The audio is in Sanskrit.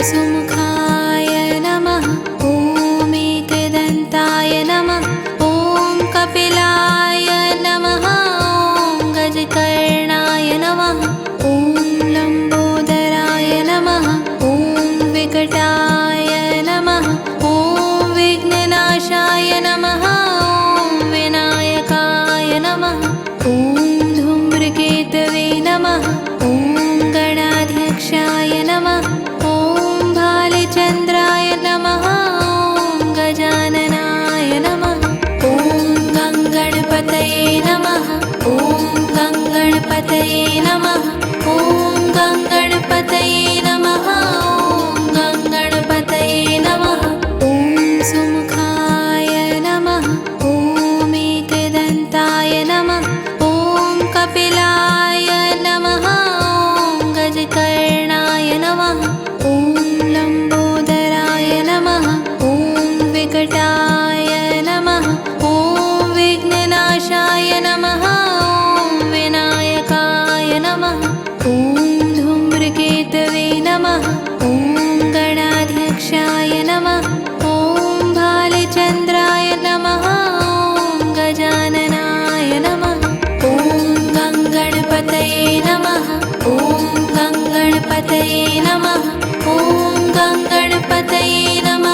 सुमुखाय नमः। ॐ एकदन्ताय नमः। ॐ कपिलाय नमः। ॐ गजकर्णाय नमः। ॐ लम्बोदराय नमः। ॐ विकटाय नमः। ॐ विघ्ननाशाय नमः। ॐ विनायकाय नमः। ॐ धूम्रकेतवे नमः। ॐ गणाध्यक्षाय नमः। ॐ भालचन्द्राय नमः। ॐ गजाननाय नमः। ॐ गङ्गणपतये नमः। ॐ गङ्गणपतये नमः। ॐ गङ्गणपतये नमः। ॐ गङ्गणपतये नमः। ॐ सुमुखाय नमः। ॐ एकदन्ताय नमः। ॐ कपिलाय नमः। ॐ गजकर्णाय नमः। ॐ लम्बोदराय नमः। ॐ विकटाय नमः। ॐ विघ्ननाशाय नमः। ॐ विनायकाय नमः। ॐ धूम्रकेतवे नमः। ॐ गणाध्यक्षाय नमः। ॐ भालचन्द्राय नमः। ॐ गजाननाय नमः। ॐ गङ्गणपतये नमः। ॐ गङ्गणपतये नमः। ॐ गङ्गणपतये नमः।